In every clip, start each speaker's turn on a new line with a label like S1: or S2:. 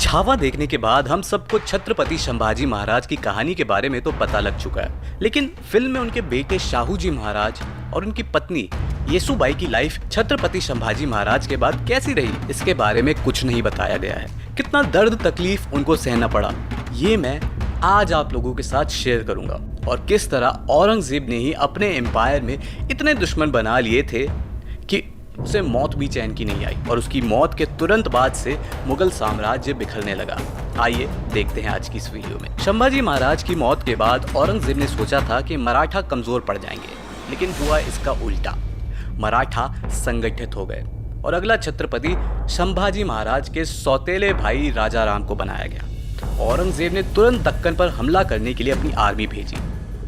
S1: छावा देखने के बाद हम सबको छत्रपति संभाजी महाराज की कहानी के बारे में तो पता लग चुका है, लेकिन फिल्म में उनके बेटे शाहू जी महाराज और उनकी पत्नी येसुबाई की लाइफ छत्रपति संभाजी महाराज के बाद कैसी रही, इसके बारे में कुछ नहीं बताया गया है। कितना दर्द तकलीफ उनको सहना पड़ा, ये मैं आज आप लोगों के साथ शेयर करूंगा। और किस तरह औरंगजेब ने ही अपने एम्पायर में इतने दुश्मन बना लिए थे कि उसे मौत भी चैन की नहीं आई, और उसकी मौत के तुरंत बाद से मुगल साम्राज्य बिखरने लगा। आइए देखते हैं आज की इस वीडियो में। संभाजी महाराज की मौत के बाद औरंगजेब ने सोचा था कि मराठा कमजोर पड़ जाएंगे, लेकिन हुआ इसका उल्टा। मराठा संगठित हो गए और अगला छत्रपति संभाजी महाराज के सौतेले भाई राजा राम को बनाया गया। औरंगजेब ने तुरंत दक्कन पर हमला करने के लिए अपनी आर्मी भेजी।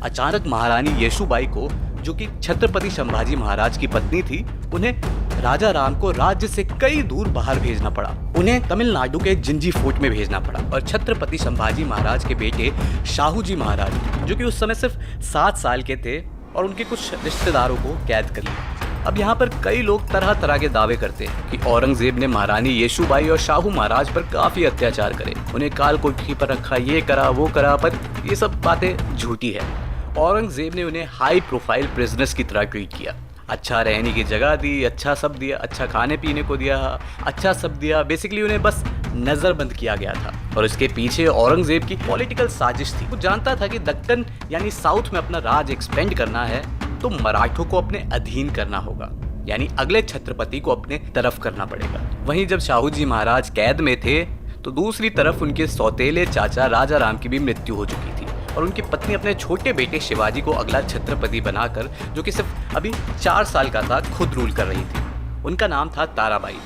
S1: अचानक महारानी येसुबाई को, जो कि छत्रपति संभाजी महाराज की पत्नी थी, उन्हें राजा राम को राज्य से कई दूर बाहर भेजना पड़ा। उन्हें तमिलनाडु के जिंजी फोर्ट में भेजना पड़ा और छत्रपति संभाजी महाराज के बेटे शाहू जी महाराज, जो कि उस समय सिर्फ 7 साल के थे, और उनके कुछ रिश्तेदारों को कैद कर लिया। अब यहाँ पर कई लोग तरह तरह के दावे करते हैं कि औरंगजेब ने महारानी येसुबाई और शाहू महाराज पर काफी अत्याचार करे, उन्हें काल कोठरी पर रखा, ये करा वो करा, पर ये सब बातें झूठी है। औरंगजेब ने उन्हें हाई प्रोफाइल प्रिजनर्स की तरह ट्रीट किया। अच्छा रहने की जगह दी, अच्छा सब दिया, अच्छा खाने पीने को दिया, अच्छा सब दिया। बेसिकली उन्हें बस नजरबंद किया गया था। और इसके पीछे औरंगजेब की पॉलिटिकल साजिश थी। वो जानता था कि दक्कन यानी साउथ में अपना राज एक्सपेंड करना है तो मराठों को अपने अधीन करना होगा, यानी अगले छत्रपति को अपने तरफ करना पड़ेगा। वहीं जब शाहू जी महाराज कैद में थे तो दूसरी तरफ उनके सौतेले चाचा राजा राम की भी मृत्यु हो चुकी थी, और उनकी पत्नी अपने छोटे बेटे शिवाजी को अगला छत्रपति बनाकर, जो कि सिर्फ अभी 4 साल का था, खुद रूल कर रही थी। उनका नाम था ताराबाई।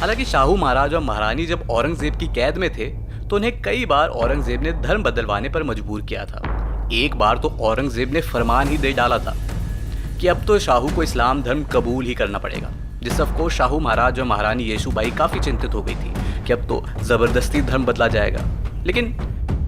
S1: हालांकि शाहू महाराज और महारानी जब औरंगजेब की कैद में थे तो उन्हें कई बार औरंगजेब ने धर्म बदलवाने पर मजबूर किया था। एक बार तो औरंगजेब ने फरमान ही दे डाला था कि अब तो शाहू को इस्लाम धर्म कबूल ही करना पड़ेगा, जिस सबको शाहू महाराज और महारानी येसुबाई काफी चिंतित हो गई थी कि अब तो जबरदस्ती धर्म बदला जाएगा। लेकिन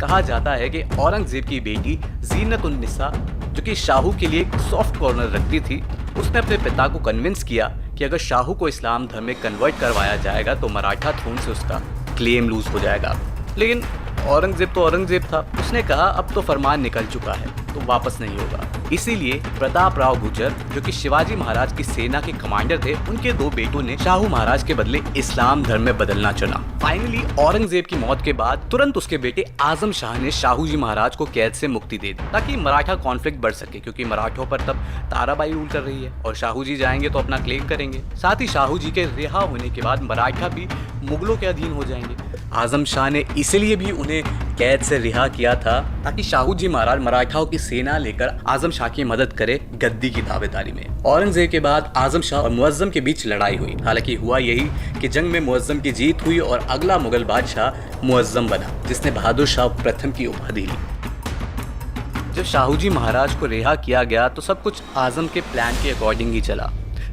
S1: कहा जाता है कि औरंगजेब की बेटी जीनत-उन-निसा, जो कि शाहू के लिए एक सॉफ्ट कॉर्नर रखती थी, उसने अपने पिता को कन्विंस किया कि अगर शाहू को इस्लाम धर्म में कन्वर्ट करवाया जाएगा तो मराठा थ्रोन से उसका क्लेम लूज हो जाएगा। लेकिन औरंगजेब तो औरंगजेब था, उसने कहा अब तो फरमान निकल चुका है तो वापस नहीं होगा। इसीलिए प्रताप राव गुर्जर, जो कि शिवाजी महाराज की सेना के कमांडर थे, उनके 2 बेटों ने शाहू महाराज के बदले इस्लाम धर्म में बदलना चुना। फाइनली औरंगजेब की मौत के बाद तुरंत उसके बेटे आजम शाह ने शाहू जी महाराज को कैद से मुक्ति दे दी, ताकि मराठा कॉन्फ्लिक्ट बढ़ सके, क्योंकि मराठों पर तब ताराबाई रूल कर रही है और शाहू जी जाएंगे तो अपना क्लेम करेंगे। साथ ही शाहू जी के रिहा होने के बाद मराठा भी मुगलों के अधीन हो जाएंगे। आजम शाह ने इसलिए भी उन्हें कैद से रिहा किया था ताकि शाहू जी महाराज मराठाओं की सेना लेकर आजम शाह की मदद करे गद्दी की दावेदारी में। औरंगजेब के बाद आजम शाह और मुअज्जम के बीच लड़ाई हुई। हालांकि हुआ यही कि जंग में मुअज्जम की जीत हुई और अगला मुगल बादशाह मुअज्जम बना, जिसने बहादुर शाह प्रथम की उपाधि ली। जब शाहू जी महाराज को रिहा किया गया तो सब कुछ आजम के प्लान के अकॉर्डिंग ही चला।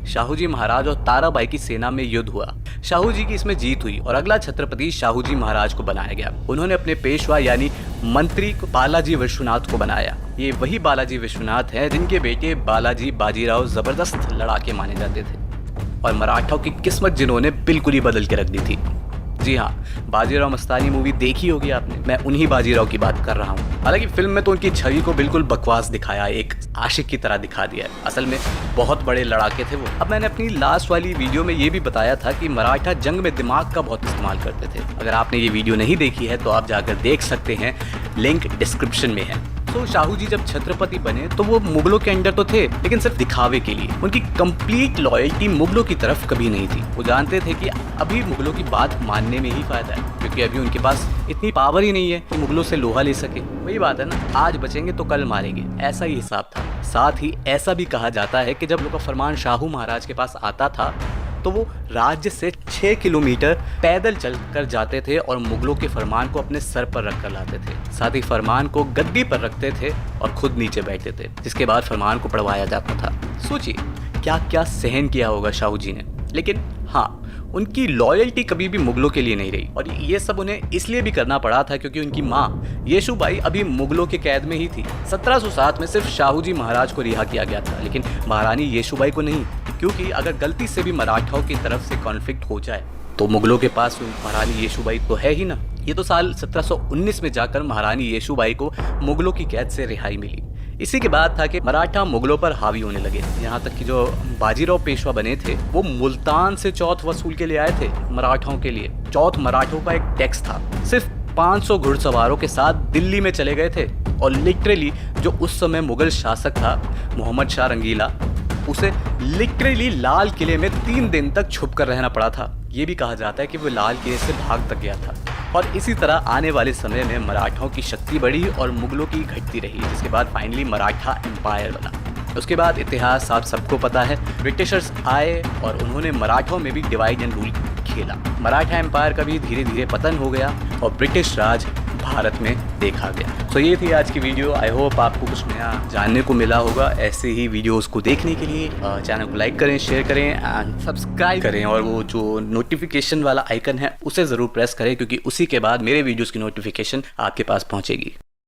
S1: शाहू जी महाराज और ताराबाई की सेना में युद्ध हुआ। शाहू जी की इसमें जीत हुई और अगला छत्रपति शाहू जी महाराज को बनाया गया। उन्होंने अपने पेशवा यानी मंत्री को बालाजी विश्वनाथ को बनाया। ये वही बालाजी विश्वनाथ हैं जिनके बेटे बालाजी बाजीराव जबरदस्त लड़ाके माने जाते थे और मराठाओं की किस्मत जिन्होंने बिल्कुल ही बदल के रख दी थी। जी हाँ, बाजीराव मस्तानी मूवी देखी होगी आपने, मैं उन्हीं बाजीराव की बात कर रहा हूँ। हालांकि फिल्म में तो उनकी छवि को बिल्कुल बकवास दिखाया, एक आशिक की तरह दिखा दिया है। असल में बहुत बड़े लड़ाके थे वो। अब मैंने अपनी लास्ट वाली वीडियो में ये भी बताया था कि मराठा जंग में दिमाग का बहुत इस्तेमाल करते थे। अगर आपने ये वीडियो नहीं देखी है तो आप जाकर देख सकते हैं, लिंक डिस्क्रिप्शन में है। तो शाहू जी जब छत्रपति बने तो वो मुगलों के अंडर तो थे, लेकिन सिर्फ दिखावे के लिए। उनकी कंप्लीट लॉयल्टी मुगलों की तरफ कभी नहीं थी। वो जानते थे कि अभी मुगलों की बात मानने में ही फायदा है, क्योंकि अभी उनके पास इतनी पावर ही नहीं है कि मुगलों से लोहा ले सके। वही बात है ना, आज बचेंगे तो कल मारेंगे, ऐसा ही हिसाब था। साथ ही ऐसा भी कहा जाता है कि जब लोग का फरमान शाहू महाराज के पास आता था तो वो राज्य से 6 किलोमीटर पैदल चल कर जाते थे और मुगलों के फरमान को अपने सर पर रख कर लाते थे। साथ ही फरमान को गद्दी पर रखते थे और खुद नीचे बैठते थे, जिसके बाद फरमान को पढ़वाया जाता था। सोचिए क्या क्या सहन किया होगा शाहू जी ने। लेकिन हाँ, उनकी लॉयल्टी कभी भी मुगलों के लिए नहीं रही, और ये सब उन्हें इसलिए भी करना पड़ा था क्योंकि उनकी माँ येसुबाई अभी मुगलों के कैद में ही थी। 1707 में सिर्फ शाहू जी महाराज को रिहा किया गया था, लेकिन महारानी येसुबाई को नहीं, क्योंकि अगर गलती से भी मराठाओं की तरफ से कॉन्फ्लिक्ट हो जाए तो मुगलों के पास महारानी येसुबाई तो है ही ना। ये तो साल 1719 में जाकर महारानी येसुबाई को मुगलों की कैद से रिहाई मिली। इसी के बाद था कि मराठा मुगलों पर हावी होने लगे। यहाँ तक कि जो बाजीराव पेशवा बने थे वो मुल्तान से चौथ वसूल के लिए आए थे मराठाओं के लिए। चौथ मराठों का एक टैक्स था। सिर्फ 500 घुड़सवारों के साथ दिल्ली में चले गए थे और लिटरली जो उस समय मुगल शासक था मोहम्मद शाह रंगीला, उसे लिटरली लाल किले में 3 दिन तक छुप कर रहना पड़ा था। ये भी कहा जाता है कि वो लाल किले से भाग तक गया था। और इसी तरह आने वाले समय में मराठाओं की शक्ति बढ़ी और मुगलों की घटती रही, जिसके बाद फाइनली मराठा एम्पायर बना। उसके बाद इतिहास आप सबको पता है, ब्रिटिशर्स आए और उन्होंने मराठों में भी डिवाइड एंड रूल खेला। मराठा एम्पायर का भी धीरे धीरे पतन हो गया और ब्रिटिश राज भारत में देखा गया। तो ये थी आज की वीडियो। आई होप आपको कुछ नया जानने को मिला होगा। ऐसे ही वीडियोस को देखने के लिए चैनल को लाइक करें, शेयर करें एंड सब्सक्राइब करें, और वो जो नोटिफिकेशन वाला आइकन है उसे ज़रूर प्रेस करें, क्योंकि उसी के बाद मेरे वीडियोस की नोटिफिकेशन आपके पास पहुंचेगी।